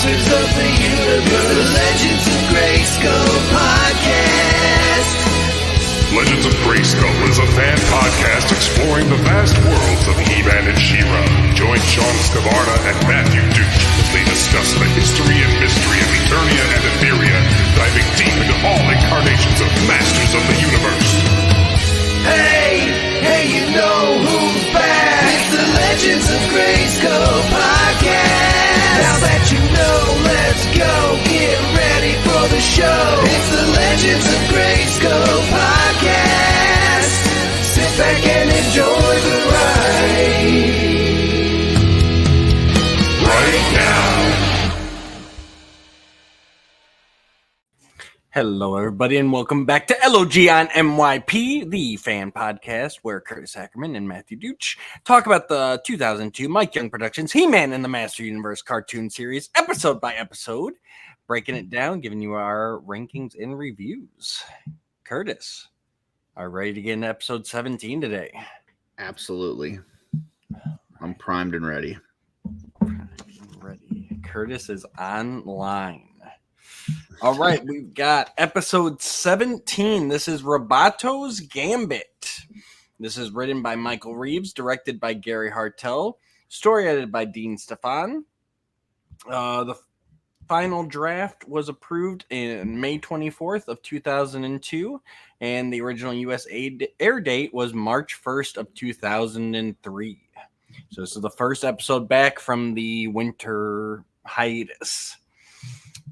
masters of the universe, the Legends of Grayskull podcast. Legends of Grayskull is a fan podcast exploring the vast worlds of He-Man and She-Ra. Join Sean Scavarna and Matthew Duke as they discuss the history and mystery of Eternia and Etheria, diving deep into all incarnations of Masters of the Universe. Hey, you know who's back? It's the Legends of Grayskull podcast. Now that you know, let's go get ready for the show. It's the Legends of Grayskull podcast. Sit back and enjoy the ride right now. Hello, everybody, and welcome back to L.O.G on MYP, the fan podcast, where Curtis Ackerman and Matthew Duch talk about the 2002 Mike Young Productions He-Man and the Master Universe cartoon series, episode by episode, breaking it down, giving you our rankings and reviews. Curtis, are you ready to get into episode 17 today? Absolutely. I'm primed and ready. Curtis is online. All right, we've got episode 17. This is Roboto's Gambit. This is written by Michael Reeves, directed by Gary Hartel, story edited by Dean Stefan. The final draft was approved in May 24th of 2002, and the original U.S. air date was March 1st of 2003. So this is the first episode back from the winter hiatus.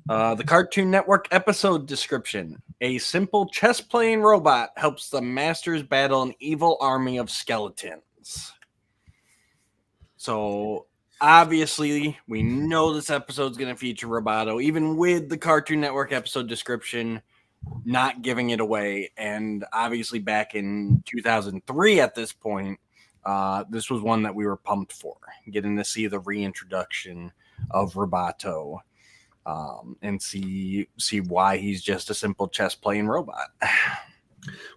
The Cartoon Network episode description. A simple chess-playing robot helps the Masters battle an evil army of skeletons. So, obviously, we know this episode's going to feature Roboto, even with the Cartoon Network episode description not giving it away. And obviously, back in 2003 at this point, this was one that we were pumped for, getting to see the reintroduction of Roboto. And see why he's just a simple chess playing robot,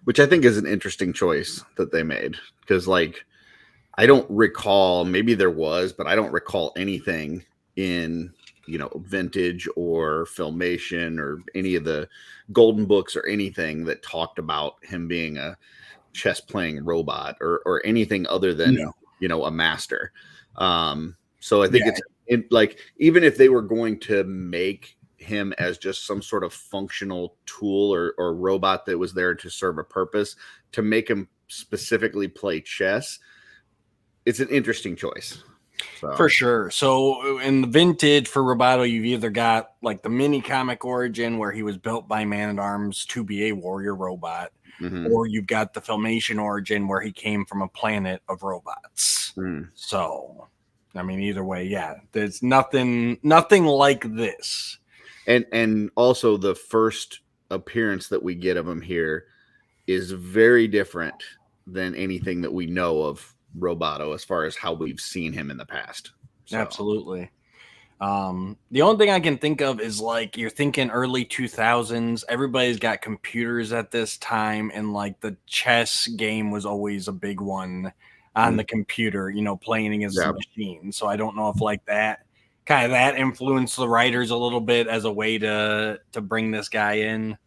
which I think is an interesting choice that they made, because I don't recall, maybe there was, but I don't recall anything in Vintage or Filmation or any of the golden books or anything that talked about him being a chess playing robot or anything other than a master. So I think even if they were going to make him as just some sort of functional tool or robot that was there to serve a purpose, to make him specifically play chess, it's an interesting choice. So. For sure. So in the Vintage for Roboto, you've either got the mini comic origin where he was built by Man-at-Arms to be a warrior robot, or you've got the Filmation origin where he came from a planet of robots. So I mean, either way, yeah, there's nothing like this. And also the first appearance that we get of him here is very different than anything that we know of Roboto as far as how we've seen him in the past. So. Absolutely. The only thing I can think of is you're thinking early 2000s. Everybody's got computers at this time, and the chess game was always a big one on the computer, playing against the machine. So I don't know if that influenced the writers a little bit as a way to bring this guy in.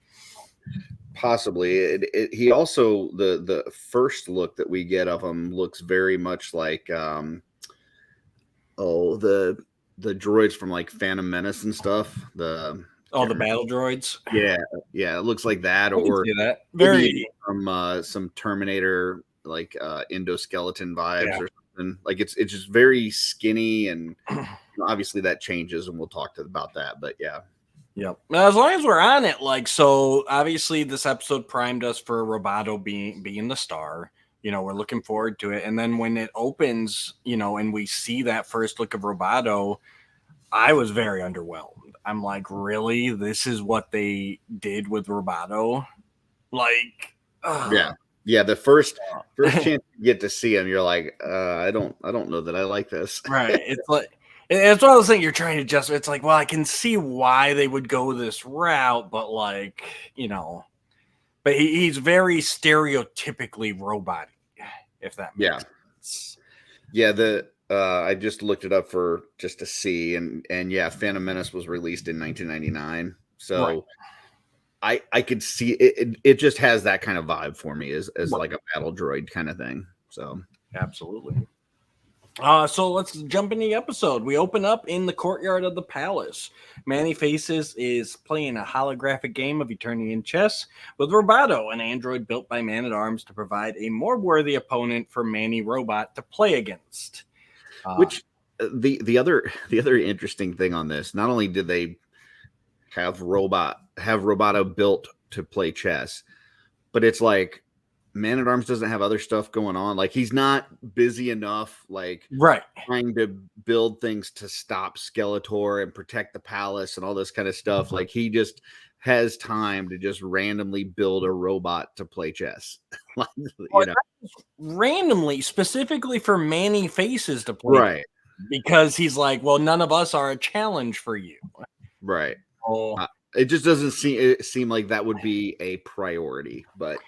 Possibly. He also, the first look that we get of him looks very much like the droids from Phantom Menace and stuff. The battle droids. Yeah, it looks like that, or that. Very from some Terminator endoskeleton vibes or something. It's just very skinny, and obviously that changes, and we'll talk about that. But yeah. Yep. Now, as long as we're on it, so obviously this episode primed us for Roboto being the star. We're looking forward to it. And then when it opens, and we see that first look of Roboto, I was very underwhelmed. I'm really? This is what they did with Roboto? Yeah, the first chance you get to see him, you're I don't know that I like this. Right. It's one of those things you're trying to justify. It's well, I can see why they would go this route, but but he's very stereotypically robot, if that makes sense. Yeah, I just looked it up for just to see, and yeah, Phantom Menace was released in 1999. So I could see it. It just has that kind of vibe for me as like a battle droid kind of thing. So absolutely. So let's jump into the episode. We open up in the courtyard of the palace. Manny Faces is playing a holographic game of Eternian chess with Roboto, an android built by Man-at-Arms to provide a more worthy opponent for Manny Robot to play against. Which the other interesting thing on this, not only did they have Roboto built to play chess, but it's like Man-at-Arms doesn't have other stuff going on. Like he's not busy enough, like trying to build things to stop Skeletor and protect the palace and all this kind of stuff. Like he just has time to just randomly build a robot to play chess. Randomly, specifically for Manny Faces to play, because he's like, well, none of us are a challenge for you, right? It just doesn't seem like that would be a priority, but.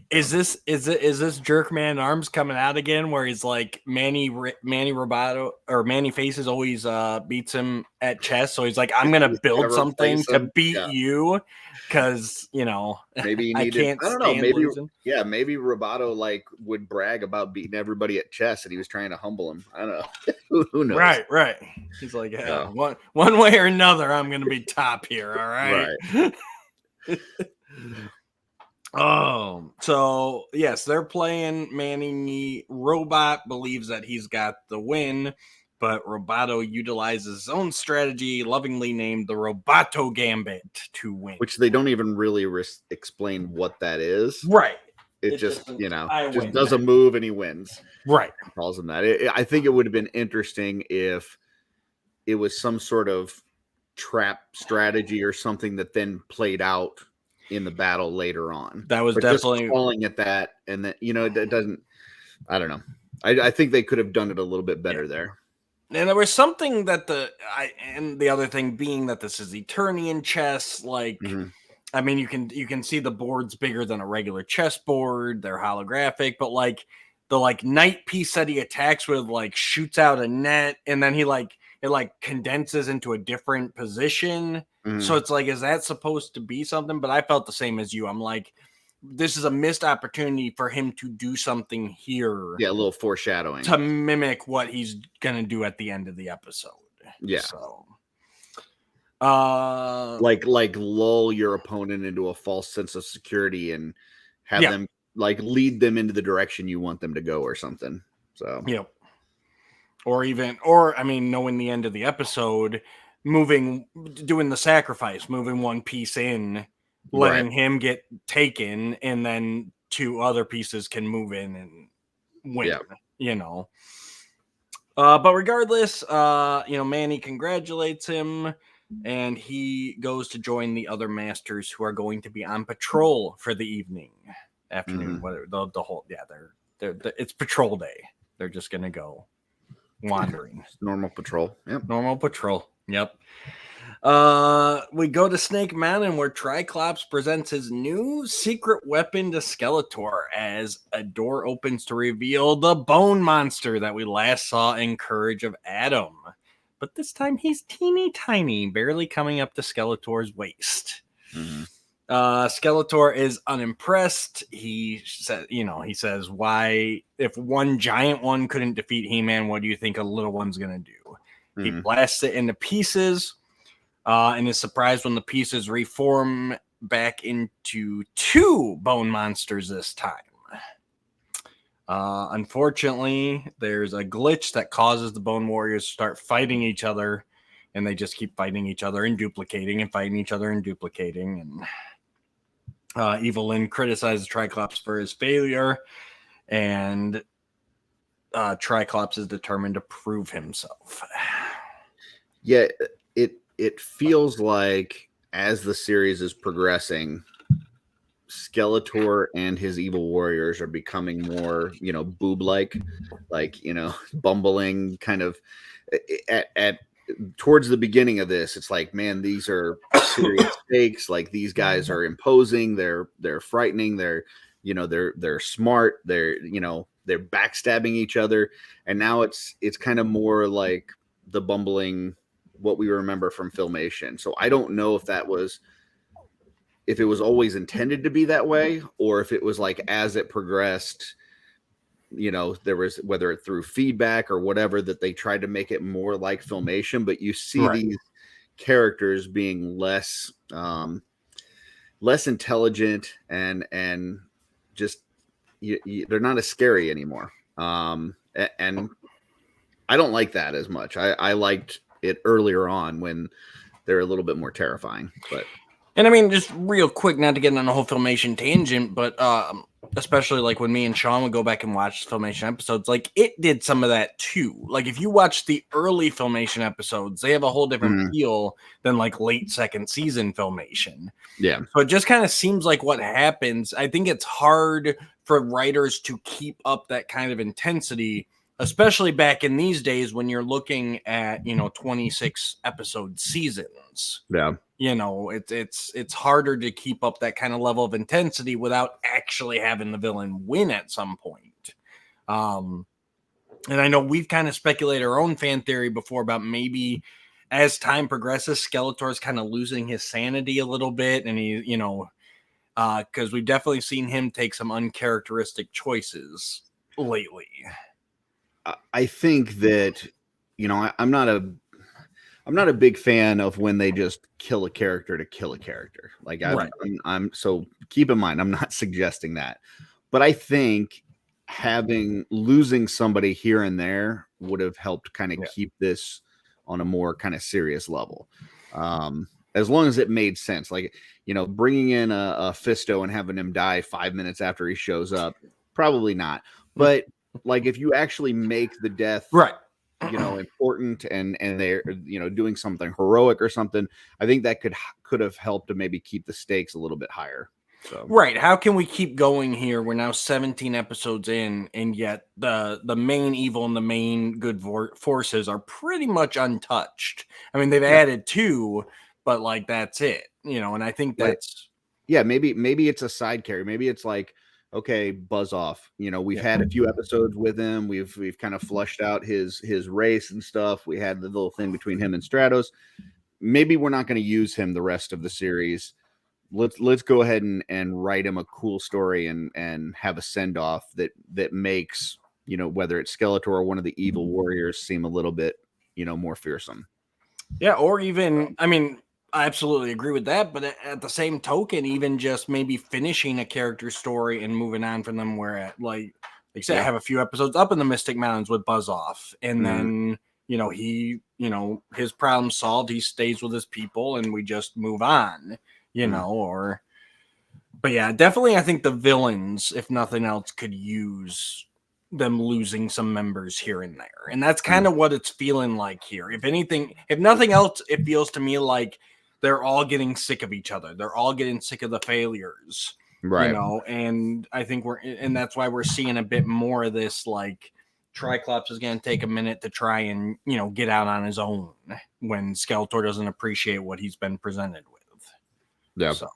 Is this jerk Man-at-Arms coming out again where he's like Manny Roboto or Manny Faces always beats him at chess, so he's like, I'm gonna build something to beat you because maybe he needed, I don't know, maybe losing. Maybe Roboto like would brag about beating everybody at chess and he was trying to humble him. I don't know. Who knows? Right. He's like, one way or another, I'm gonna be top here. All right. Oh, so yes, they're playing. Manny Robot believes that he's got the win, but Roboto utilizes his own strategy, lovingly named the Roboto Gambit, to win. Which they don't even really explain what that is. Right. It just does a move and he wins. Right. Calls him that. I think it would have been interesting if it was some sort of trap strategy or something that then played out in the battle later on. That was definitely just calling it that, and that it doesn't. I don't know. I think they could have done it a little bit better there. And there was something that and the other thing being that this is Eternian chess. Like, I mean, you can see the board's bigger than a regular chess board. They're holographic, but like the knight piece that he attacks with shoots out a net, and then it condenses into a different position. So it's like, is that supposed to be something? But I felt the same as you. I'm like, this is a missed opportunity for him to do something here. Yeah, a little foreshadowing to mimic what he's gonna do at the end of the episode. Yeah. So, like lull your opponent into a false sense of security and have them lead them into the direction you want them to go or something. So or I mean, knowing the end of the episode, doing the sacrifice, moving one piece in, letting him get taken, and then two other pieces can move in and win. But regardless, Manny congratulates him, and he goes to join the other masters who are going to be on patrol for the afternoon. Whether the whole it's patrol day. They're just gonna go wandering. Normal patrol. Yep. Normal patrol. Yep. We go to Snake Mountain where Triclops presents his new secret weapon to Skeletor as a door opens to reveal the bone monster that we last saw in Courage of Adam. But this time he's teeny tiny, barely coming up to Skeletor's waist. Skeletor is unimpressed. He says, why, if one giant one couldn't defeat He-Man, what do you think a little one's going to do? He blasts it into pieces and is surprised when the pieces reform back into two bone monsters this time. Unfortunately, there's a glitch that causes the Bone Warriors to start fighting each other, and they just keep fighting each other and duplicating and fighting each other and duplicating. And Evelyn criticizes Triclops for his failure, and Triclops is determined to prove himself. Yeah, it feels like as the series is progressing, Skeletor and his evil warriors are becoming more, boob-like, bumbling kind of. At towards the beginning of this, it's like, man, these are serious stakes. Like, these guys are imposing. They're frightening. They're smart. They're they're backstabbing each other, and now it's kind of more like the bumbling what we remember from Filmation. So I don't know if it was always intended to be that way, or if it was like as it progressed, there was, whether it through feedback or whatever, that they tried to make it more like Filmation. But you see these characters being less intelligent and just they're not as scary anymore. And I don't like that as much. I liked it earlier on when they're a little bit more terrifying. But And I mean, just real quick, not to get on the whole Filmation tangent, but especially like when me and Sean would go back and watch Filmation episodes, like it did some of that too. Like if you watch the early Filmation episodes, they have a whole different feel than like late second season Filmation. Yeah. So it just kind of seems like what happens. I think it's hard for writers to keep up that kind of intensity, especially back in these days when you're looking at, 26 episode seasons. Yeah. It's harder to keep up that kind of level of intensity without actually having the villain win at some point. And I know we've kind of speculated our own fan theory before about maybe as time progresses, Skeletor's kind of losing his sanity a little bit. And he, because we've definitely seen him take some uncharacteristic choices lately. I think that, I'm not a big fan of when they just kill a character to kill a character. Like I'm so keep in mind, I'm not suggesting that, but I think losing somebody here and there would have helped kind of keep this on a more kind of serious level. As long as it made sense, like, bringing in a Fisto and having him die 5 minutes after he shows up, probably not. But like, if you actually make the death important and they're doing something heroic or something, I think that could have helped to maybe keep the stakes a little bit higher. So how can we keep going here? We're now 17 episodes in, and yet the main evil and the main good forces are pretty much untouched. I mean, they've added 2, but like that's it, and I think that's maybe it's a side carry. Maybe it's like, okay, Buzz off. We've had a few episodes with him. We've kind of flushed out his race and stuff. We had the little thing between him and Stratos. Maybe we're not going to use him the rest of the series. Let's go ahead and write him a cool story and have a send off that makes, whether it's Skeletor or one of the evil warriors seem a little bit, more fearsome. Yeah, or even, I mean, I absolutely agree with that, but at the same token, even just maybe finishing a character story and moving on from them, where like I said, have a few episodes up in the Mystic Mountains with Buzz off, and then he, his problem solved, he stays with his people, and we just move on, but yeah, definitely, I think the villains, if nothing else, could use them losing some members here and there, and that's kind of what it's feeling like here. If anything, if nothing else, it feels to me like they're all getting sick of each other. They're all getting sick of the failures, right? And I think and that's why we're seeing a bit more of this. Like Triclops is going to take a minute to try and get out on his own when Skeletor doesn't appreciate what he's been presented with. Yeah. So,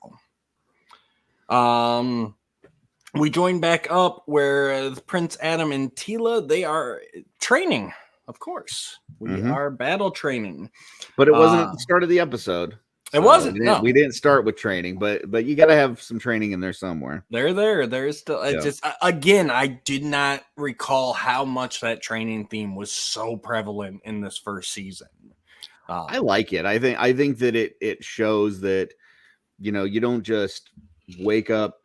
we join back up where Prince Adam and Tila, they are training. Of course, we are battle training, but it wasn't at the start of the episode. It wasn't. We didn't start with training, but you got to have some training in there somewhere. There's still. It's just again, I did not recall how much that training theme was so prevalent in this first season. I like it. I think that it shows that you don't just wake up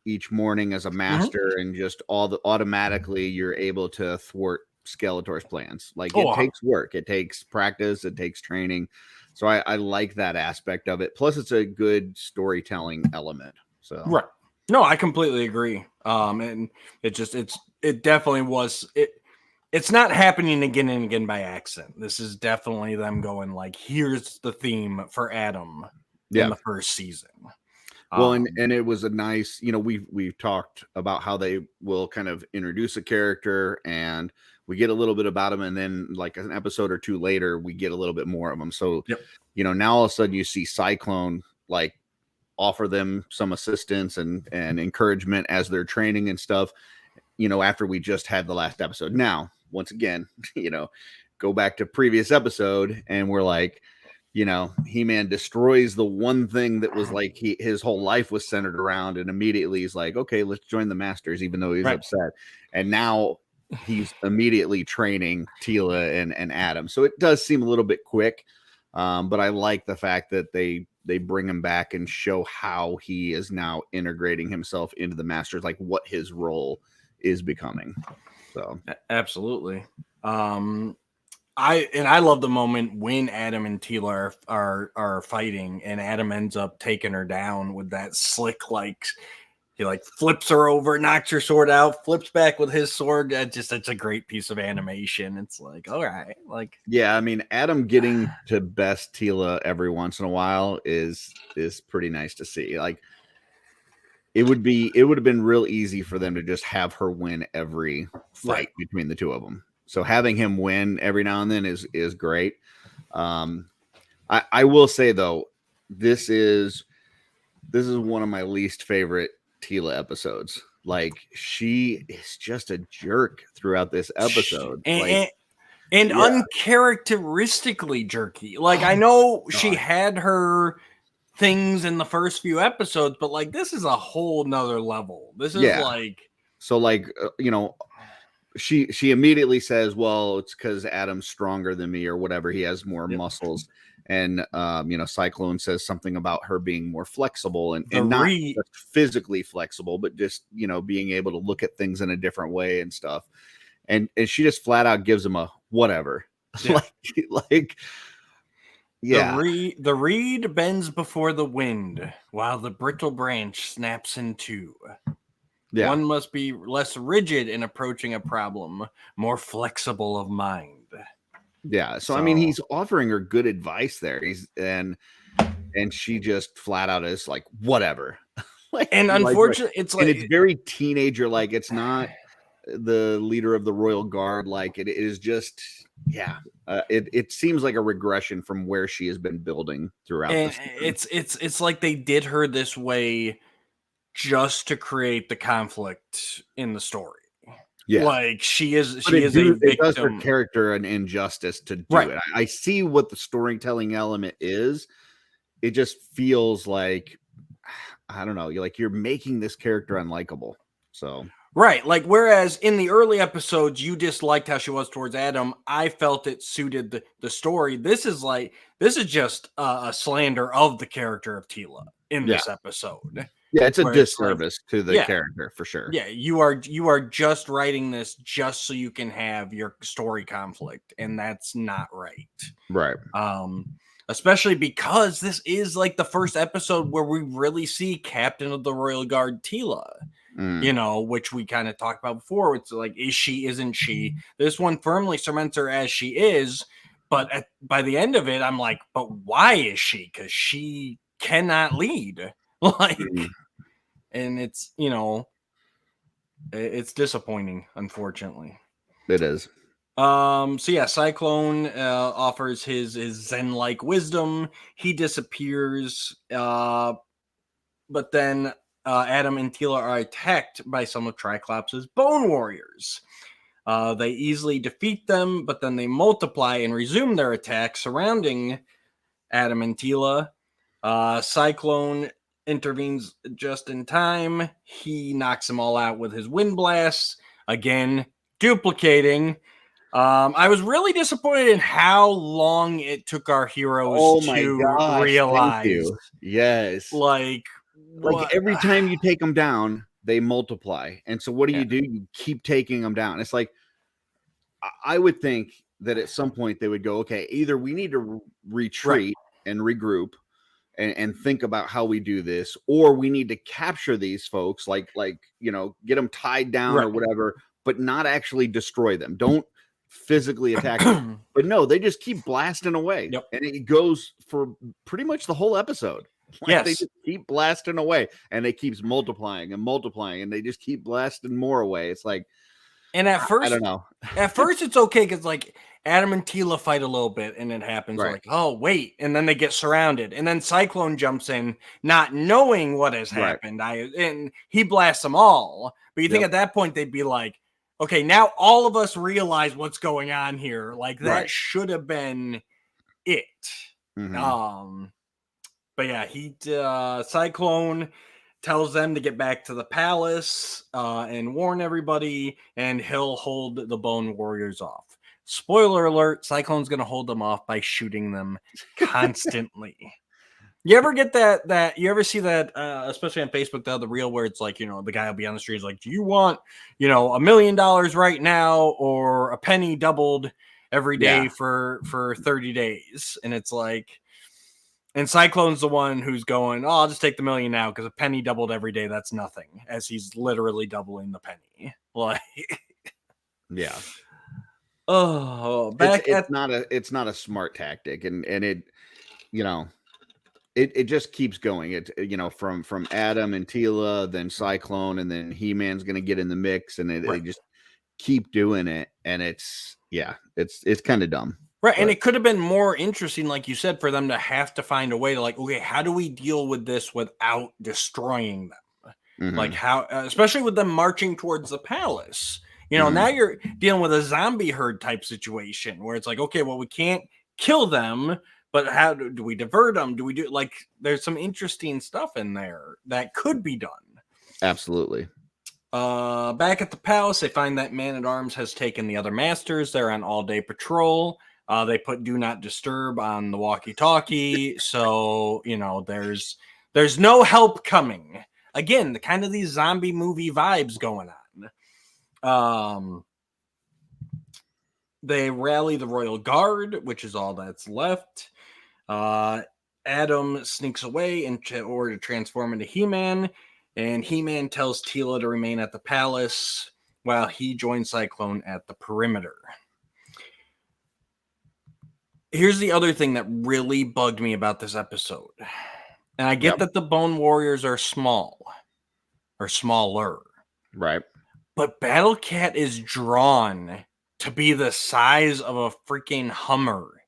each morning as a master and just automatically you're able to thwart Skeletor's plans. Like it takes work, it takes practice, it takes training. So I like that aspect of it. Plus, it's a good storytelling element. So right. No, I completely agree. And it definitely was it. It's not happening again and again by accident. This is definitely them going like, here's the theme for Adam in the first season. Well, and it was a nice, we've talked about how they will kind of introduce a character and we get a little bit about them, and then like an episode or 2 later, we get a little bit more of them. So, now all of a sudden you see Cyclone like offer them some assistance and encouragement as they're training and stuff. after we just had the last episode. Now, once again, go back to previous episode and we're like, He-Man destroys the one thing that was like his whole life was centered around, and immediately he's like, okay, let's join the Masters, even though he's upset. And now he's immediately training Teela and Adam. So it does seem a little bit quick, but I like the fact that they bring him back and show how he is now integrating himself into the Masters, like what his role is becoming. So absolutely. I love the moment when Adam and Teela are fighting, and Adam ends up taking her down with that slick, like he like flips her over, knocks her sword out, flips back with his sword. It's a great piece of animation. It's like, all right, like yeah, I mean, Adam getting to best Teela every once in a while is pretty nice to see. Like it would have been real easy for them to just have her win every fight between the two of them. So having him win every now and then is great. I will say though, this is one of my least favorite Teela episodes. Like she is just a jerk throughout this episode, and uncharacteristically jerky. Like I know she had her things in the first few episodes, but like this is a whole nother level. This is she immediately says, well, it's because Adam's stronger than me or whatever. He has more muscles. And, Cyclone says something about her being more flexible and not just physically flexible, but just, being able to look at things in a different way and stuff. And she just flat out gives him a whatever. Yeah. Yeah. The reed bends before the wind while the brittle branch snaps in two. Yeah. One must be less rigid in approaching a problem, more flexible of mind. Yeah. So I mean, he's offering her good advice there. And she just flat out is like, whatever. Unfortunately, it's very teenager. Like it's not the leader of the Royal Guard. Like it is just, it seems like a regression from where she has been building throughout. And it's like they did her this way just to create the conflict in the story. Yeah, like she is a victim. It does her character an injustice to do it. I see what the storytelling element is. It just feels like, I don't know, you're making this character unlikable. So like whereas in the early episodes you disliked how she was towards Adam, I felt it suited the story. This is just a slander of the character of Teela in this episode. Yeah, it's a disservice to the character for sure. Yeah, you are just writing this just so you can have your story conflict, and that's not right. Right. Especially because this is like the first episode where we really see Captain of the Royal Guard Teela. Which we kind of talked about before. It's like, is she, isn't she? This one firmly cements her as she is, but by the end of it, I'm like, but why is she? Because she cannot lead. And it's, it's disappointing, unfortunately. It is. Cyclone offers his Zen-like wisdom. He disappears, but then Adam and Teela are attacked by some of Triclops' Bone Warriors. They easily defeat them, but then they multiply and resume their attack surrounding Adam and Teela. Cyclone intervenes just in time. He knocks them all out with his wind blasts. Again, duplicating. I was really disappointed in how long it took our heroes to realize. Yes. Like every time you take them down, they multiply. And so what do? You keep taking them down. It's like, I would think that at some point they would go, okay, either we need to retreat and regroup and think about how we do this, or we need to capture these folks, get them tied down or whatever, but not actually destroy them. Don't physically attack them. But no, they just keep blasting away. And it goes for pretty much the whole episode. They just keep blasting away, and it keeps multiplying and multiplying, and they just keep blasting more away. It's like, and at first, I don't know. At first, it's okay because like Adam and Tila fight a little bit, and it happens. Right. We're like, oh, wait. And then they get surrounded. And then Cyclone jumps in, not knowing what has Right. happened. And he blasts them all. But you think Yep. at that point, they'd be like, okay, now all of us realize what's going on here. Like, that Right. should have been it. Mhm. But yeah, Cyclone tells them to get back to the palace and warn everybody, and he'll hold the Bone Warriors off. Spoiler alert, Cyclone's going to hold them off by shooting them constantly. You ever get that you ever see that, especially on Facebook, the reel where it's like, the guy will be on the street, is like, do you want, $1 million right now or a penny doubled every day Yeah. for 30 days? And it's like, and Cyclone's the one who's going, oh, I'll just take the $1 million now because a penny doubled every day. That's nothing, as he's literally doubling the penny. Like, Yeah. oh, It's not a smart tactic, and it, it just keeps going. It, from Adam and Tila, then Cyclone, and then He-Man's going to get in the mix, and they just keep doing it, and it's kind of dumb. Right, and it could have been more interesting, like you said, for them to have to find a way to, like, okay, how do we deal with this without destroying them? Mhm. Like, how, especially with them marching towards the palace. Now you're dealing with a zombie herd type situation where it's like, okay, well, we can't kill them, but how do we divert them? Do we do, like, there's some interesting stuff in there that could be done. Absolutely. Back at the palace, they find that Man-at-Arms has taken the other masters. They're on all-day patrol. They put "Do Not Disturb" on the walkie-talkie, so there's no help coming. Again, the kind of these zombie movie vibes going on. They rally the Royal Guard, which is all that's left. Adam sneaks away in order to transform into He-Man, and He-Man tells Tila to remain at the palace while he joins Cyclone at the perimeter. Here's the other thing that really bugged me about this episode. And I get that the Bone Warriors are small, or smaller. Right. But Battle Cat is drawn to be the size of a freaking Hummer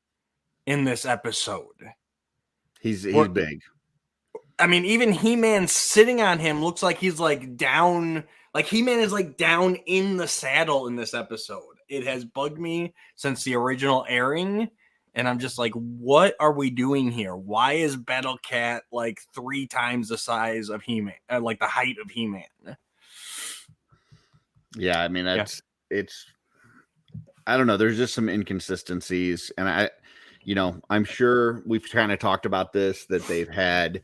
in this episode. He's big. I mean, even He-Man sitting on him looks like he's like down, like He-Man is like down in the saddle in this episode. It has bugged me since the original airing. And I'm just like, what are we doing here? Why is Battle Cat like 3 times the size of He-Man, like the height of He-Man? Yeah, I mean, it's, I don't know. There's just some inconsistencies. And I'm sure we've kind of talked about this, that they've had,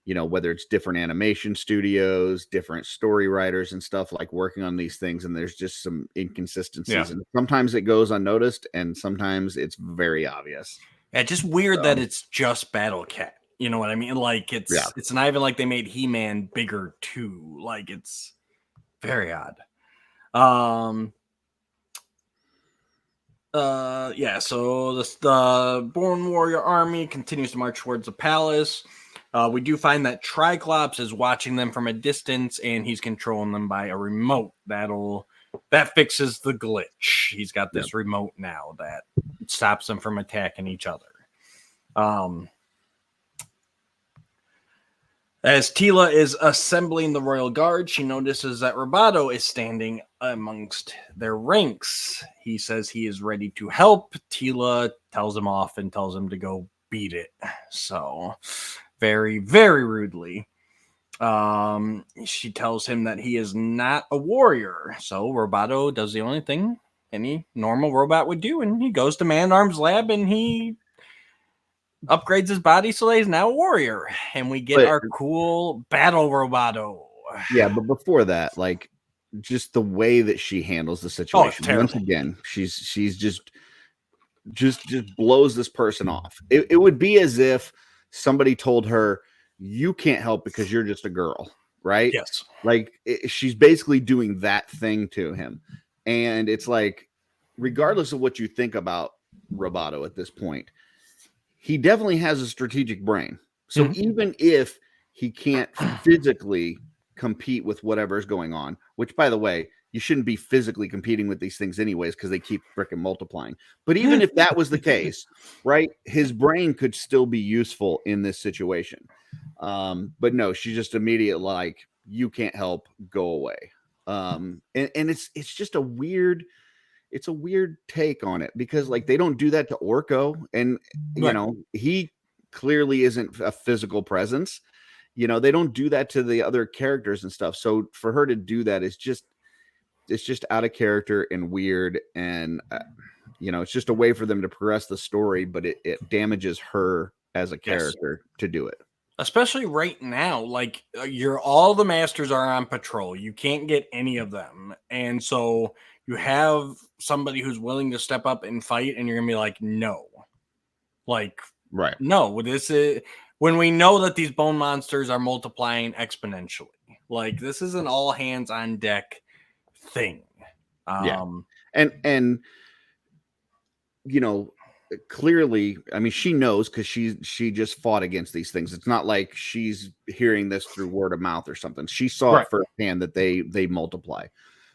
whether it's different animation studios, different story writers and stuff, like working on these things. And there's just some inconsistencies. And sometimes it goes unnoticed and sometimes it's very obvious. Yeah, just weird that it's just Battle Cat. You know what I mean? Like, it's not even like they made He-Man bigger too. Like, it's very odd. So the Born Warrior Army continues to march towards the palace. We do find that Triclops is watching them from a distance, and he's controlling them by a remote. That fixes the glitch. He's got this remote now that stops them from attacking each other. As Tila is assembling the Royal Guard, she notices that Roboto is standing amongst their ranks. He says he is ready to help. Tila tells him off and tells him to go beat it. So, very, very rudely. She tells him that he is not a warrior. So, Roboto does the only thing any normal robot would do, and he goes to Man-at-Arms lab and he upgrades his body so that he's now a warrior, and we get our cool battle Roboto. Yeah, but before that, like, just the way that she handles the situation. Once again, she's just blows this person off. It would be as if somebody told her, "You can't help because you're just a girl," right? Yes. Like, she's basically doing that thing to him, and it's like, regardless of what you think about Roboto at this point, he definitely has a strategic brain. So even if he can't physically compete with whatever's going on, which, by the way, you shouldn't be physically competing with these things anyways because they keep frickin' multiplying. But even if that was the case, right, his brain could still be useful in this situation. But no, she's just immediate like, you can't help, go away. And it's just a weird take on it because like they don't do that to Orko, and you know, he clearly isn't a physical presence. You know, they don't do that to the other characters and stuff. So for her to do that is just, it's just out of character and weird. And, you know, it's just a way for them to progress the story, but it damages her as a character to do it. Especially right now, like all the masters are on patrol. You can't get any of them. And so you have somebody who's willing to step up and fight, and you're going to be like, no. Like, right. No, this is when we know that these bone monsters are multiplying exponentially. Like, this is an all hands on deck thing. And you know, clearly, I mean, she knows because she just fought against these things. It's not like she's hearing this through word of mouth or something. She saw it firsthand that they multiply.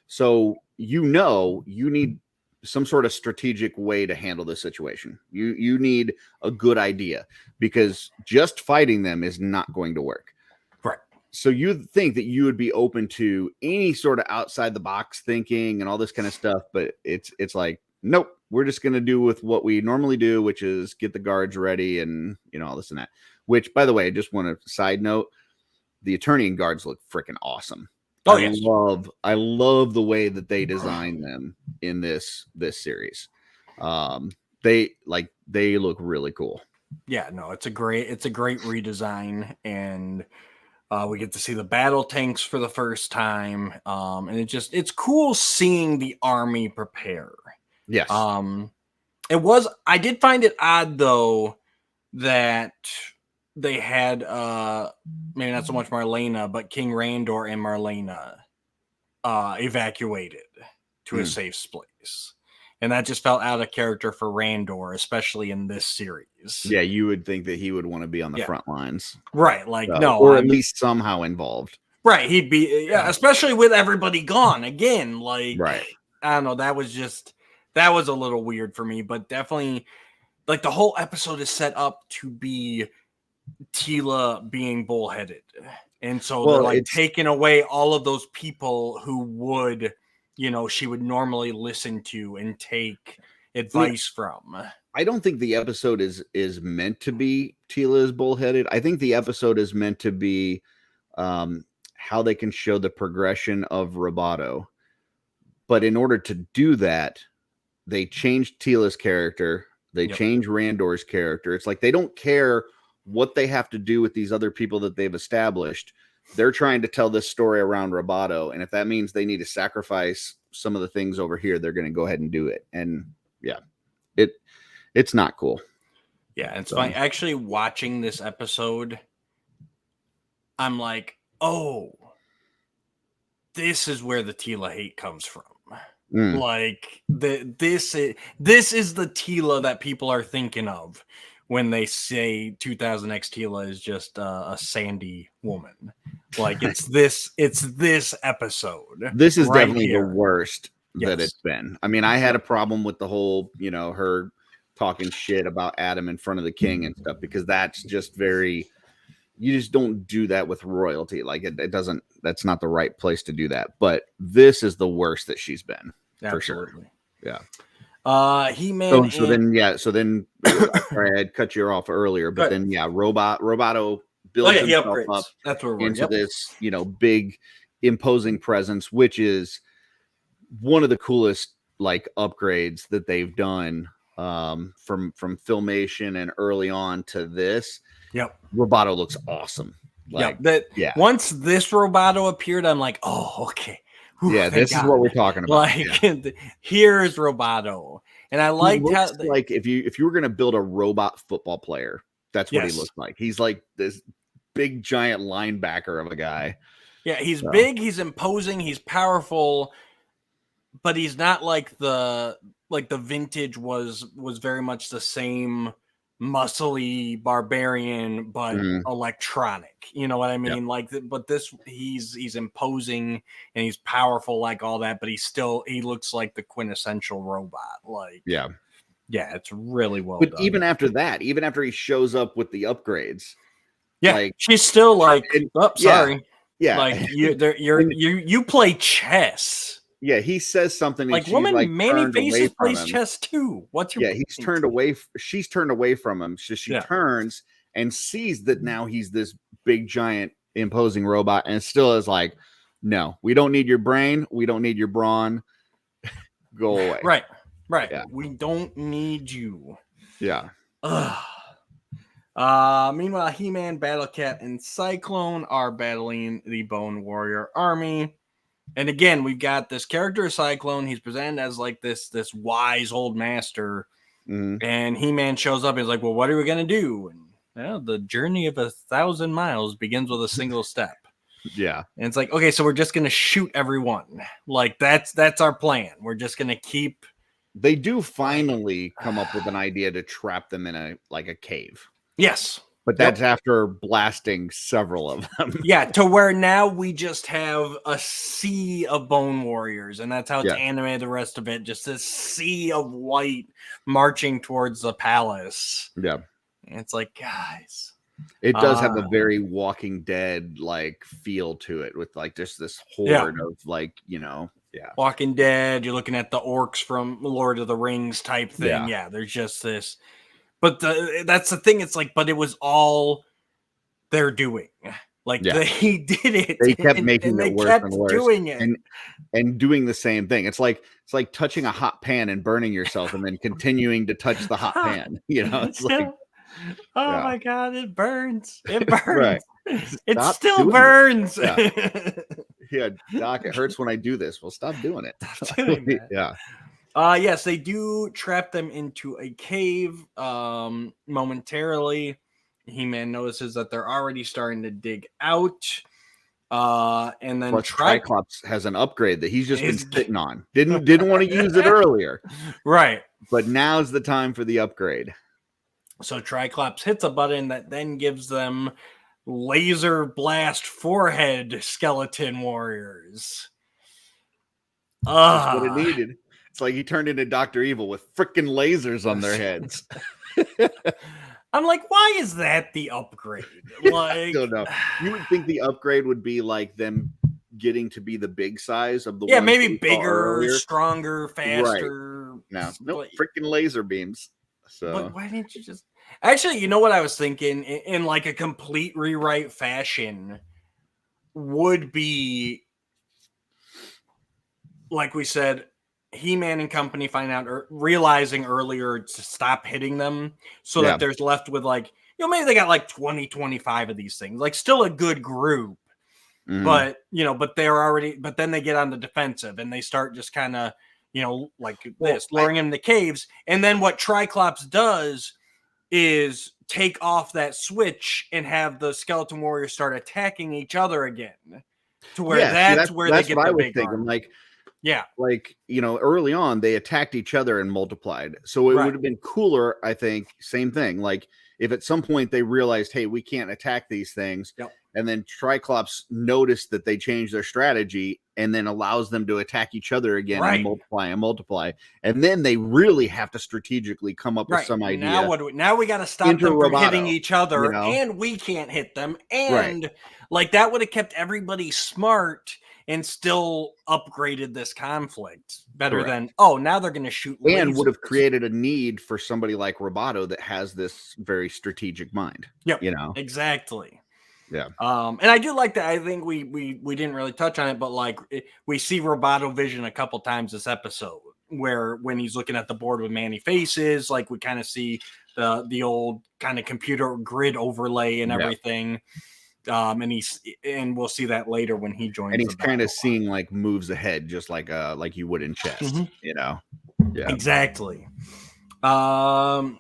So you know, you need some sort of strategic way to handle this situation. You need a good idea because just fighting them is not going to work. Right. So you'd think that you would be open to any sort of outside the box thinking and all this kind of stuff, but it's like, nope, we're just going to do with what we normally do, which is get the guards ready and, you know, all this and that. Which, by the way, I just want to side note, the attorney and guards look freaking awesome. Oh, I love the way that they design them in this series. They look really cool. Yeah, no, it's a great redesign, and we get to see the battle tanks for the first time. And it's cool seeing the army prepare. Yes. I did find it odd though that they had maybe not so much Marlena, but King Randor and Marlena evacuated to a safe place. And that just felt out of character for Randor, especially in this series. Yeah, you would think that he would want to be on the front lines. Right, like no. Or at least somehow involved. Right, he'd be especially with everybody gone again. Like right. I don't know, that was a little weird for me, but definitely like the whole episode is set up to be Teela being bullheaded. And so they're like taking away all of those people who would, you know, she would normally listen to and take advice from. I don't think the episode is meant to be Teela is bullheaded. I think the episode is meant to be how they can show the progression of Roboto. But in order to do that, they changed Teela's character. They changed Randor's character. It's like they don't care what they have to do with these other people that they've established. They're trying to tell this story around Roboto. And if that means they need to sacrifice some of the things over here, they're going to go ahead and do it. And yeah, it's not cool. Yeah. It's funny. Actually watching this episode, I'm like, oh, this is where the Teela hate comes from. Like this is the Teela that people are thinking of when they say 2000X Teela is just a sandy woman. Like it's this episode. This is definitely the worst that it's been. I mean, I had a problem with the whole, you know, her talking shit about Adam in front of the king and stuff, because that's just very, you just don't do that with royalty. Like it doesn't, that's not the right place to do that. But this is the worst that she's been. Absolutely. For sure. Yeah. He-Man. So then sorry, I had cut you off earlier, but then Roboto builds himself up That's where into this, you know, big imposing presence, which is one of the coolest like upgrades that they've done from Filmation and early on to this. Yep. Roboto looks awesome. Like, once this Roboto appeared, I'm like, oh, okay. Whew, this is what we're talking about. Like, here's Roboto, and I liked how like if you were gonna build a robot football player, that's what he looks like. He's like this big giant linebacker of a guy. Yeah, he's big, he's imposing, he's powerful, but he's not like the vintage was very much the same muscly barbarian, but electronic. You know what I mean? Like, but this he's imposing and he's powerful like all that, but he looks like the quintessential robot. Like, yeah, it's really well done. Even after that, even after he shows up with the upgrades, like she's still like, sorry, like you play chess. Yeah, he says something. Like, woman, Manny Faces plays chess too. What's your he's turned away. She's turned away from him. So she turns and sees that now he's this big, giant, imposing robot, and still is like, no, we don't need your brain. We don't need your brawn. Go away. Right. Yeah. We don't need you. Yeah. Meanwhile, He-Man, Battle Cat, and Cyclone are battling the Bone Warrior army. And again, we've got this character Cyclone. He's presented as like this wise old master. And He-Man shows up and he's like, well, what are we going to do? And well, the journey of 1,000 miles begins with a single step. Yeah. And it's like, okay, so we're just going to shoot everyone. Like, that's our plan. We're just going to keep. They do finally come up with an idea to trap them in a cave. Yes. But that's after blasting several of them. Yeah, to where now we just have a sea of Bone Warriors, and that's how it's animated the rest of it. Just this sea of white marching towards the palace. Yeah. And it's like, guys. It does have a very Walking Dead like feel to it, with like just this horde of like, Walking Dead. You're looking at the orcs from Lord of the Rings type thing. Yeah, there's just this. But that's the thing. It's like, but it was all they're doing. Like they did it. They kept making it worse and worse. Doing it and doing the same thing. It's like touching a hot pan and burning yourself, and then continuing to touch the hot pan. It's like, oh my god, it burns. It burns. Right. It still burns. Yeah, Doc, it hurts when I do this. Well, stop doing it. Stop doing that. Yeah. Yes, they do trap them into a cave momentarily. He-Man notices that they're already starting to dig out. And then Triclops has an upgrade that he's just been sitting on. Didn't want to use it earlier. Right. But now's the time for the upgrade. So Triclops hits a button that then gives them laser blast forehead skeleton warriors. That's what it needed. It's like he turned into Dr. Evil with freaking lasers on their heads. I'm like, why is that the upgrade? Like, I don't know. You would think the upgrade would be like them getting to be the big size of the maybe bigger, stronger, faster. Right. No, freaking laser beams. So, but why didn't you just? Actually, you know what I was thinking in like a complete rewrite fashion would be, like we said. He-Man and company find out realizing earlier to stop hitting them so that there's left with like, maybe they got like 20, 25 of these things, like still a good group, but but then they get on the defensive and they start just kind of, luring him in the caves. And then what Triclops does is take off that switch and have the skeleton warriors start attacking each other again to where that's where they get the big arm. Early on they attacked each other and multiplied. So it would have been cooler, I think, same thing. Like if at some point they realized, hey, we can't attack these things. And then Triclops noticed that they changed their strategy and then allows them to attack each other again and multiply. And then they really have to strategically come up with some idea. Now we got to stop them from hitting each other and we can't hit them. And like that would have kept everybody smart and still upgraded this conflict better than, now they're going to shoot lasers. And would have created a need for somebody like Roboto that has this very strategic mind. Exactly. Yeah. And I do like that. I think we didn't really touch on it, but like we see Roboto vision a couple times this episode where when he's looking at the board with Manny Faces, like we kind of see the old kind of computer grid overlay and everything. And we'll see that later when he joins. And he's kind of seeing like moves ahead, just like you would in chess, Yeah. Exactly. So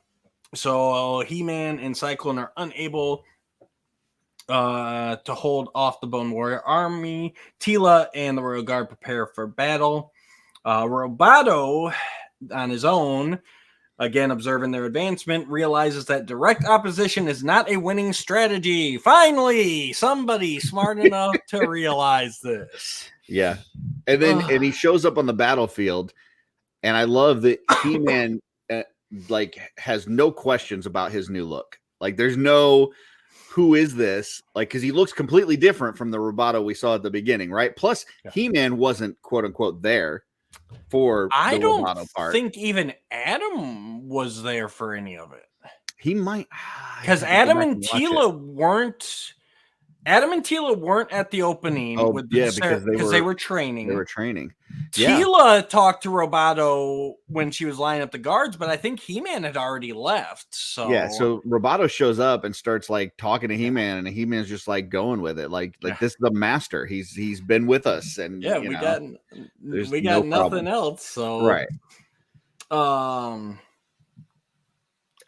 He-Man and Cyclone are unable to hold off the Bone Warrior army. Teela and the Royal Guard prepare for battle. Roboto on his own again observing their advancement, realizes that direct opposition is not a winning strategy. Finally, somebody smart enough to realize this. Yeah. And he shows up on the battlefield, and I love that He-Man like has no questions about his new look. Like there's no who is this? Like, because he looks completely different from the Roboto we saw at the beginning, right? Plus, He-Man wasn't quote unquote there for I the don't Roboto part. think even Adam was there for any of it. He might, because Adam and Tila weren't. Adam and Tila weren't at the opening because they were training. They were training. Tila talked to Roboto when she was lining up the guards, but I think He-Man had already left. So Roboto shows up and starts like talking to He-Man, and He-Man's just like going with it, like this is the master. He's been with us, and we got nothing else. So right.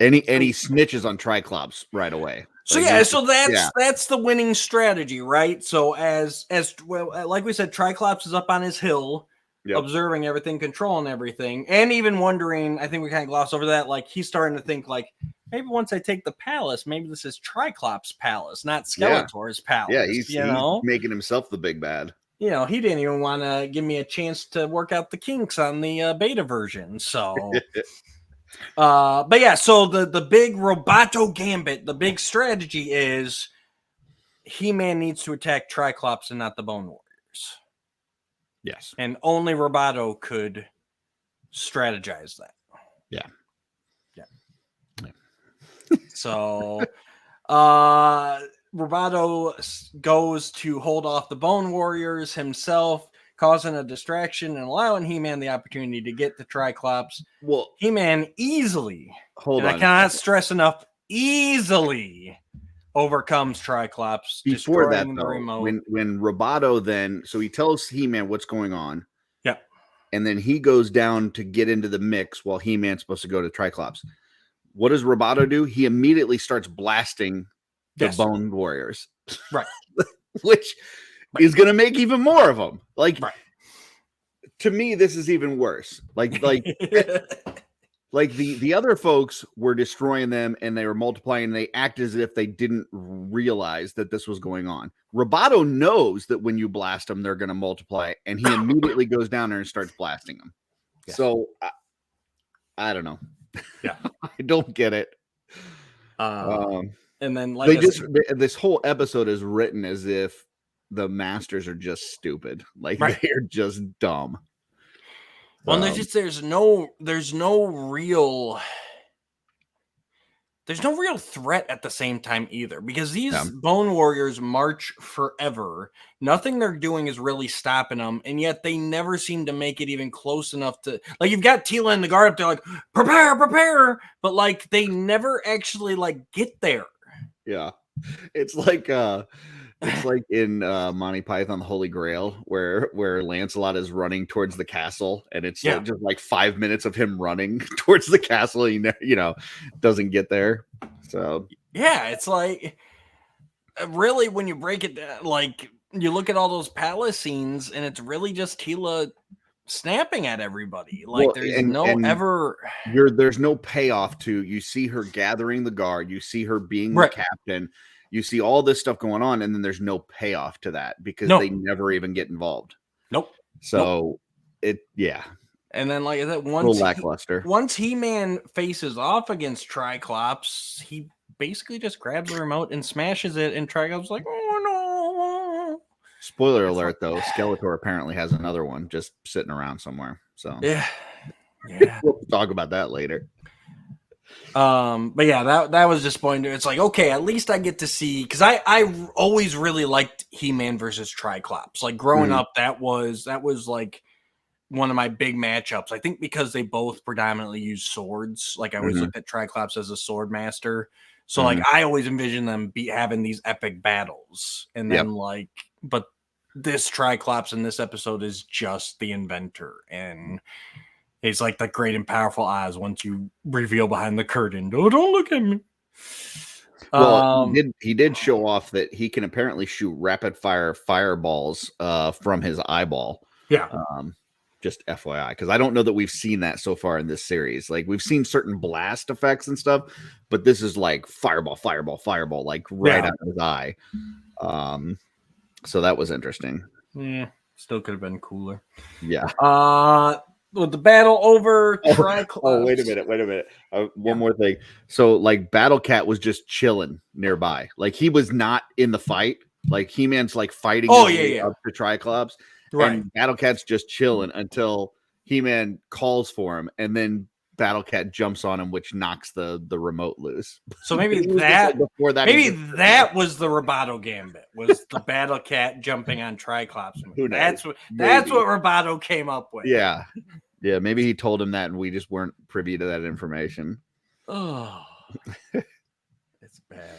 And he snitches on Triclops right away. So that's the winning strategy, right? So as well, like we said, Triclops is up on his hill, observing everything, controlling everything, and even wondering. I think we kind of gloss over that. Like he's starting to think, like maybe once I take the palace, maybe this is Triclops' palace, not Skeletor's palace. Yeah, he's making himself the big bad. He didn't even want to give me a chance to work out the kinks on the beta version. So. But yeah, so the big Roboto Gambit, the big strategy is He-Man needs to attack Triclops and not the Bone Warriors. Yes. And only Roboto could strategize that. Yeah. So Roboto goes to hold off the Bone Warriors himself, causing a distraction and allowing He-Man the opportunity to get to Triclops. Well, He-Man easily, I cannot stress enough, easily overcomes Triclops. Before that, though, when Roboto so he tells He-Man what's going on. Yeah. And then he goes down to get into the mix while He-Man's supposed to go to Triclops. What does Roboto do? He immediately starts blasting the Bone Warriors. Right. Which is going to make even more of them. Like, to me, this is even worse. Like the other folks were destroying them and they were multiplying. And they act as if they didn't realize that this was going on. Roboto knows that when you blast them, they're going to multiply, and he immediately goes down there and starts blasting them. Yeah. So I don't know. Yeah, I don't get it. And then this whole episode is written as if the masters are just stupid, like they're just dumb. Well, there's no real threat at the same time either, because these Bone Warriors march forever. Nothing they're doing is really stopping them, and yet they never seem to make it even close enough to, like, you've got Tila and the guard up there like prepare, but like they never actually like get there. Yeah, it's like in Monty Python the Holy Grail, where Lancelot is running towards the castle, and it's just like 5 minutes of him running towards the castle. He doesn't get there. So yeah, it's like really when you break it down, like you look at all those palace scenes, and it's really just Tila snapping at everybody. Like there's no payoff to, you see her gathering the guard, you see her being the captain. You see all this stuff going on, and then there's no payoff to that because they never even get involved. Nope. So And then, like I said, once He-Man faces off against Triclops, he basically just grabs the remote and smashes it, and Triclops like, oh no. Spoiler alert, though, Skeletor apparently has another one just sitting around somewhere. So yeah. We'll talk about that later. But yeah, that was disappointing. It's like, okay, at least I get to see, because I always really liked He-Man versus Triclops. Like growing up, that was like one of my big matchups. I think because they both predominantly use swords. Like I always looked at Triclops as a sword master. So like I always envision them having these epic battles. And then but this Triclops in this episode is just the inventor, and he's like the great and powerful Oz once you reveal behind the curtain. Oh, don't look at me. Well, he did show off that he can apparently shoot rapid fire fireballs from his eyeball. Yeah. Just FYI, because I don't know that we've seen that so far in this series. Like we've seen certain blast effects and stuff, but this is like fireball, like right out of his eye. So that was interesting. Yeah, still could have been cooler. Yeah. With the battle over, wait a minute. One more thing. So like Battle Cat was just chilling nearby. Like he was not in the fight. Like He-Man's like fighting up to Triclops. Right. And Battle Cat's just chilling until He-Man calls for him, and then Battle Cat jumps on him, which knocks the remote loose. So maybe that was the Roboto Gambit, was the Battle Cat jumping on Triclops. That's what Roboto came up with. Yeah. Maybe he told him that, and we just weren't privy to that information. Oh, it's bad.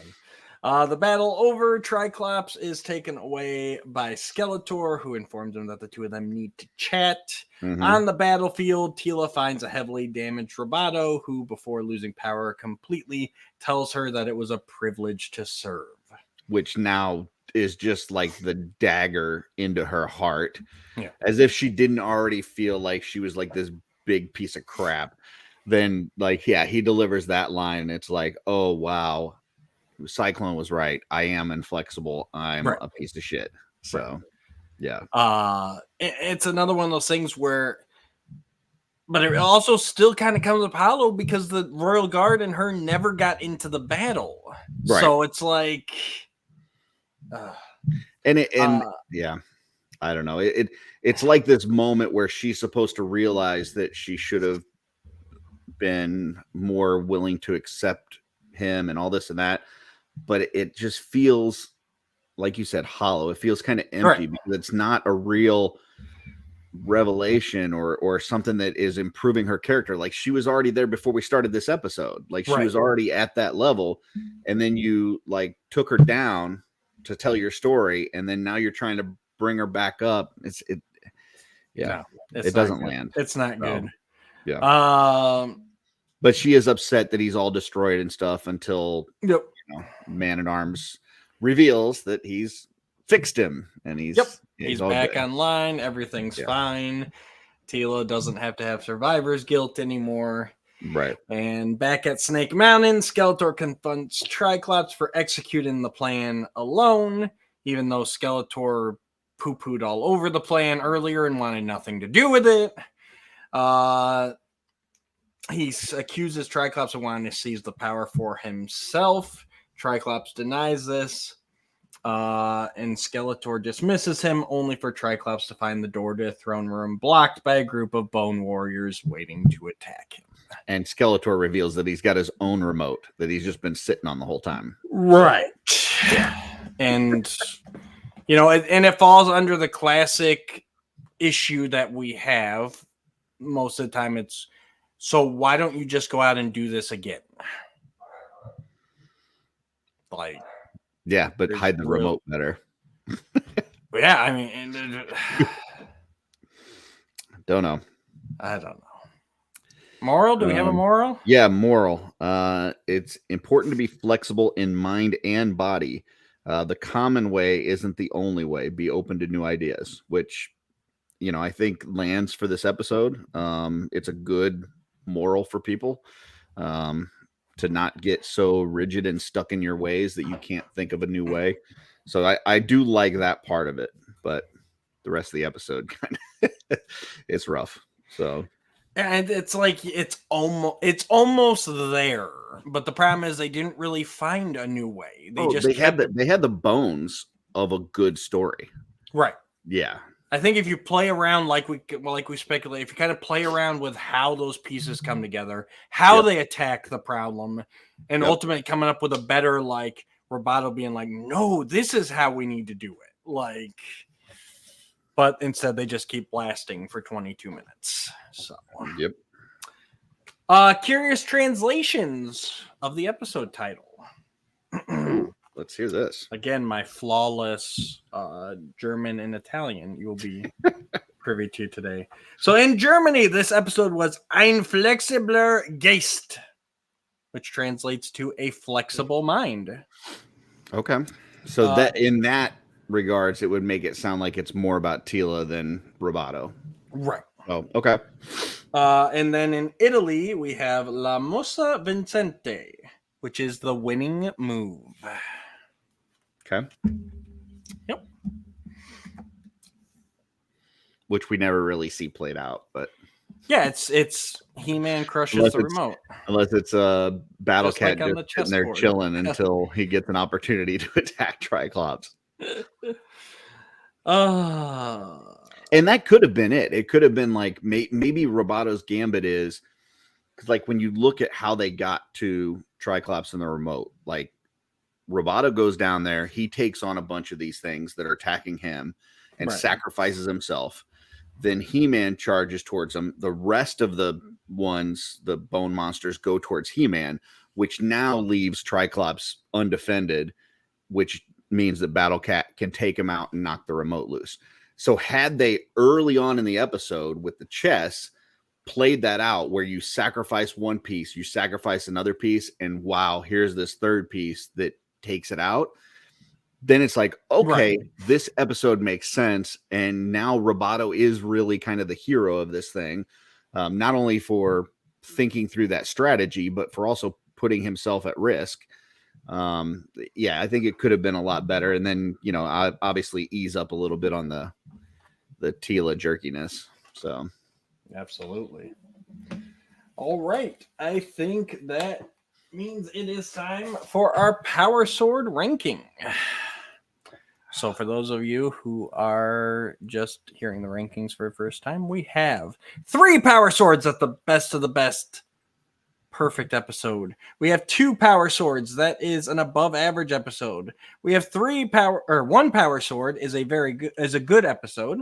The battle over, Triclops is taken away by Skeletor, who informs him that the two of them need to chat. Mm-hmm. On the battlefield, Teela finds a heavily damaged Roboto, who, before losing power completely, tells her that it was a privilege to serve. Which now is just like the dagger into her heart. Yeah. As if she didn't already feel like she was like this big piece of crap. Then, like, he delivers that line, and it's like, oh, wow. Cyclone was right. I am inflexible. I'm a piece of shit. So, yeah. It's another one of those things where, but it also still kind of comes up hollow because the Royal Guard and her never got into the battle. Right. So it's like, yeah, I don't know. It's like this moment where she's supposed to realize that she should have been more willing to accept him and all this and that. But it just feels, like you said, hollow. It feels kind of empty because it's not a real revelation or something that is improving her character. Like she was already there before we started this episode. Like she was already at that level, and then you like took her down to tell your story, and then now you're trying to bring her back up. It doesn't land. It's not good. Yeah. But she is upset that he's all destroyed and stuff until Man-at-Arms reveals that he's fixed him and he's back good. Online. Everything's fine. Teela doesn't have to have survivor's guilt anymore. Right. And back at Snake Mountain, Skeletor confronts Triclops for executing the plan alone, even though Skeletor poo-pooed all over the plan earlier and wanted nothing to do with it. He accuses Triclops of wanting to seize the power for himself. Triclops denies this, and Skeletor dismisses him, only for Triclops to find the door to the throne room blocked by a group of bone warriors waiting to attack him. And Skeletor reveals that he's got his own remote that he's just been sitting on the whole time. Right. And, and it falls under the classic issue that we have. Most of the time it's, so why don't you just go out and do this again? Like, yeah, but hide the remote better. Yeah, I mean, don't know. I don't know. Moral? Do we have a moral? Yeah, moral. It's important to be flexible in mind and body. The common way isn't the only way. Be open to new ideas, which, I think lands for this episode. It's a good moral for people. To not get so rigid and stuck in your ways that you can't think of a new way. So I do like that part of it, but the rest of the episode kind of it's rough. So, and it's like it's almost there, but the problem is they didn't really find a new way. They had the bones of a good story, right? Yeah. I think if you play around like we speculate, if you kind of play around with how those pieces come together, how they attack the problem, and ultimately coming up with a better, like, Roboto being like, no, this is how we need to do it. Like, but instead they just keep blasting for 22 minutes. So, curious translations of the episode title. Let's hear this. Again, my flawless German and Italian you'll be privy to today. So in Germany, this episode was Ein flexibler Geist, which translates to a flexible mind. Okay. So that in that regards, it would make it sound like it's more about Teela than Roboto. Right. Oh, okay. And then in Italy, we have La Mossa Vincente, which is the winning move. Okay. Yep. Which we never really see played out, but Yeah, it's He-Man crushes the remote. Unless it's a Battle Just like Cat on just the sitting there chessboard. chilling until he gets an opportunity to attack Triclops. And that could have been it. It could have been like maybe Roboto's Gambit is because, like, when you look at how they got to Triclops in the remote, like Roboto goes down there, he takes on a bunch of these things that are attacking him and sacrifices himself. Then He-Man charges towards him. The rest of the ones, the bone monsters, go towards He-Man, which now leaves Triclops undefended, which means that Battle Cat can take him out and knock the remote loose. So had they early on in the episode with the chess played that out where you sacrifice one piece, you sacrifice another piece, and wow, here's this third piece that takes it out, then it's like, okay, this episode makes sense. And now Roboto is really kind of the hero of this thing, not only for thinking through that strategy, but for also putting himself at risk. Yeah, I think it could have been a lot better. And then, you know, I obviously ease up a little bit on the Tila jerkiness. So absolutely. All right. I think that means it is time for our Power Sword ranking. So for those of you who are just hearing the rankings for the first time, we have 3 Power Swords at the best of the best. Perfect episode. We have 2 Power Swords. That is an above average episode. We have 1 Power Sword is a good episode.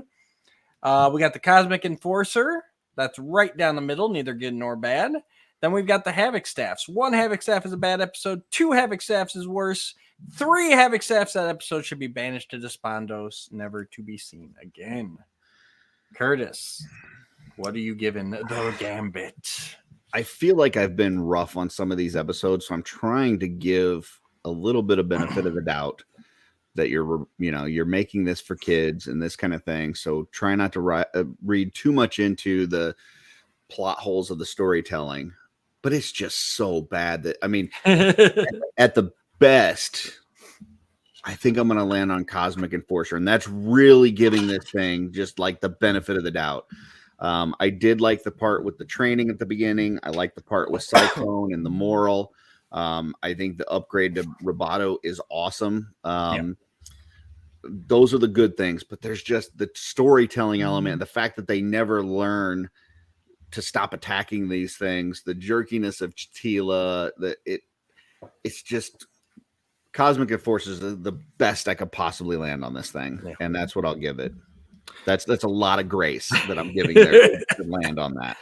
We got the Cosmic Enforcer. That's right down the middle, neither good nor bad. Then we've got the Havoc Staffs. 1 Havoc Staff is a bad episode. 2 Havoc Staffs is worse. 3 Havoc Staffs, that episode should be banished to Despondos, never to be seen again. Curtis, what are you giving the Gambit? I feel like I've been rough on some of these episodes, so I'm trying to give a little bit of benefit of the doubt that you're making this for kids and this kind of thing. So try not to read too much into the plot holes of the storytelling, but it's just so bad that, I mean, at the best, I think I'm going to land on Cosmic Enforcer, and that's really giving this thing just like the benefit of the doubt. I did like the part with the training at the beginning. I like the part with Cyclone and the moral. I think the upgrade to Roboto is awesome. Those are the good things, but there's just the storytelling element, the fact that they never learn to stop attacking these things, the jerkiness of Tila, it's just Cosmic Enforcer is the best I could possibly land on this thing, and that's what I'll give it. That's a lot of grace that I'm giving there to land on that.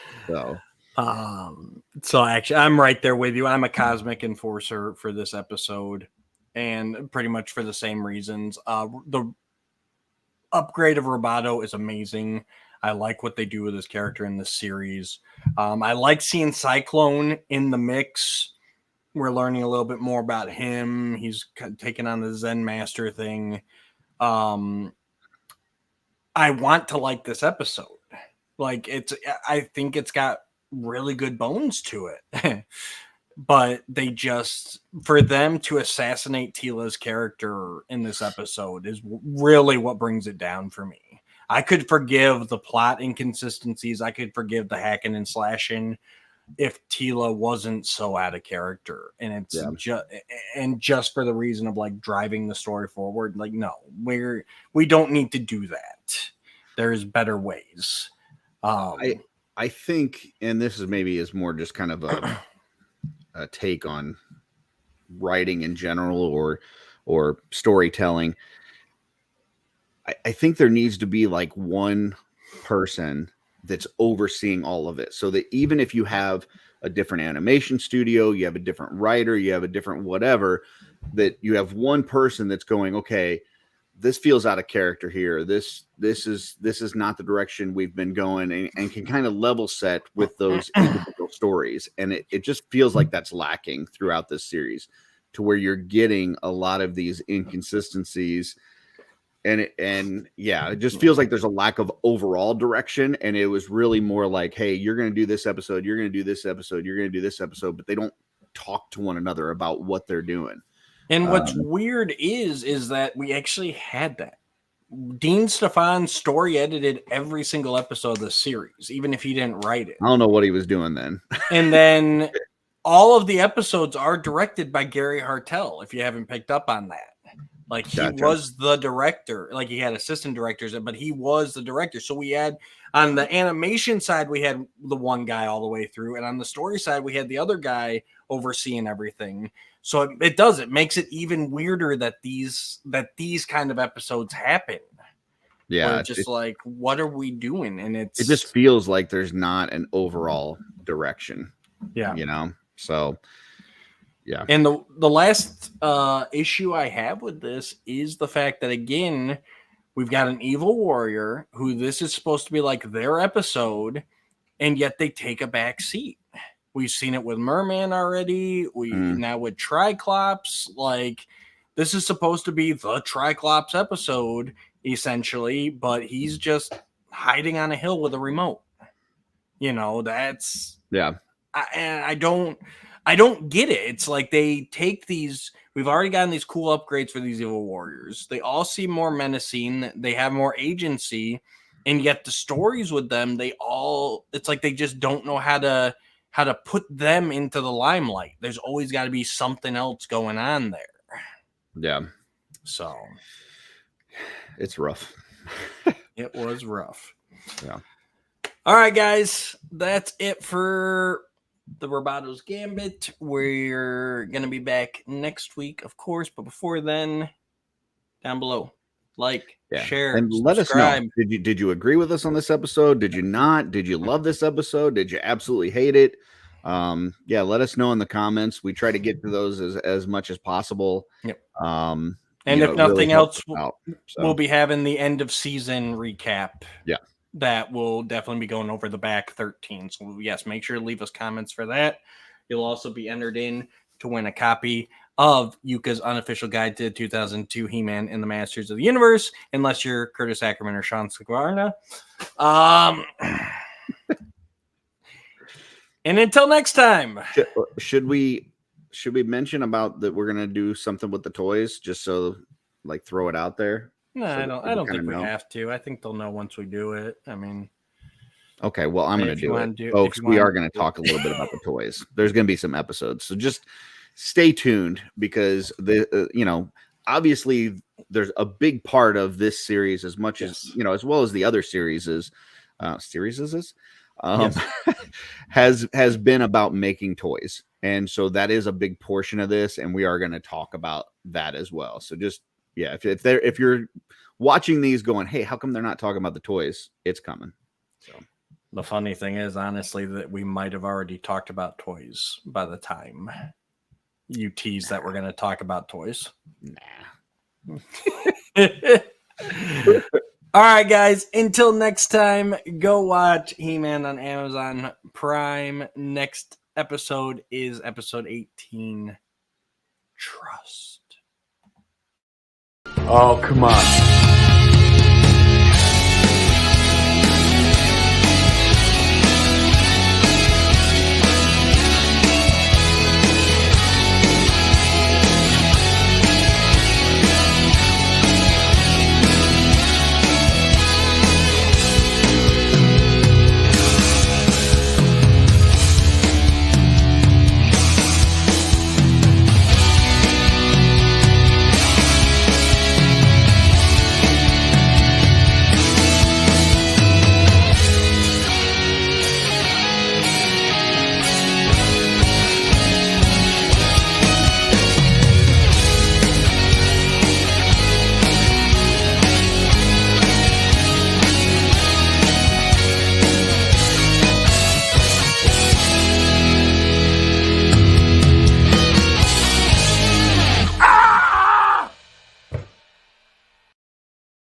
So actually, I'm right there with you. I'm a Cosmic Enforcer for this episode, and pretty much for the same reasons. The upgrade of Roboto is amazing. I like what they do with this character in this series. I like seeing Cyclone in the mix. We're learning a little bit more about him. He's taking on the Zen Master thing. I want to like this episode. Like, I think it's got really good bones to it. But they just, for them to assassinate Tila's character in this episode is really what brings it down for me. I could forgive the plot inconsistencies. I could forgive the hacking and slashing if Tila wasn't so out of character. And it's just for the reason of like driving the story forward. Like, no, we don't need to do that. There's better ways. I think, and this is more just kind of a take on writing in general or storytelling. I think there needs to be like one person that's overseeing all of it, so that even if you have a different animation studio, you have a different writer, you have a different whatever, that you have one person that's going, okay, this feels out of character here. This is not the direction we've been going, and can kind of level set with those individual stories. And it just feels like that's lacking throughout this series, to where you're getting a lot of these inconsistencies and yeah, it just feels like there's a lack of overall direction, and it was really more like, hey, you're going to do this episode, you're going to do this episode, you're going to do this episode, but they don't talk to one another about what they're doing. And what's weird is that we actually had that. Dean Stefan story edited every single episode of the series, even if he didn't write it. I don't know what he was doing then. And then all of the episodes are directed by Gary Hartel, if you haven't picked up on that. Like, he was the director. Like, he had assistant directors, but he was the director. So we had, on the animation side, we had the one guy all the way through. And on the story side, we had the other guy overseeing everything. So it makes it even weirder that these kind of episodes happen. Yeah. It's just like, what are we doing? And it just feels like there's not an overall direction. Yeah. You know? So, yeah. And the last issue I have with this is the fact that, again, we've got an evil warrior who this is supposed to be like their episode, and yet they take a back seat. We've seen it with Merman already. Now with Triclops, like, this is supposed to be the Triclops episode, essentially, but he's just hiding on a hill with a remote. You know, that's I don't get it. It's like they take these. We've already gotten these cool upgrades for these evil warriors. They all seem more menacing. They have more agency, and yet the stories with them, it's like they just don't know how to put them into the limelight. There's always got to be something else going on there. Yeah. So it's rough. It was rough. Yeah. All right, guys. That's it for the Roboto's Gambit. We're going to be back next week, of course. But before then, down below, like, share, and subscribe. Let us know. Did you agree with us on this episode? Did you not? Did you love this episode? Did you absolutely hate it? Let us know in the comments. We try to get to those as much as possible. Yep. And if nothing else, we'll be having the end of season recap. Yeah. That will definitely be going over the back 13. So yes, make sure to leave us comments for that. You'll also be entered in to win a copy of Yuka's unofficial guide to 2002 He-Man and the Masters of the Universe, unless you're Curtis Ackerman or Sean Scavarna. And until next time, should we mention about that we're gonna do something with the toys, just so, like, throw it out there? No, I don't think we have to. I think they'll know once we do it. I mean, okay, well, I'm going to do it. Folks, we are going to talk a little bit about the toys. There's going to be some episodes. So just stay tuned, because obviously there's a big part of this series, as much as, as well as the other series has been about making toys. And so that is a big portion of this, and we are going to talk about that as well. So just, if you're watching these going, hey, how come they're not talking about the toys? It's coming. So the funny thing is, honestly, that we might have already talked about toys by the time you tease that we're going to talk about toys. Nah. All right, guys. Until next time, go watch He-Man on Amazon Prime. Next episode is episode 18. Trust. Oh, come on.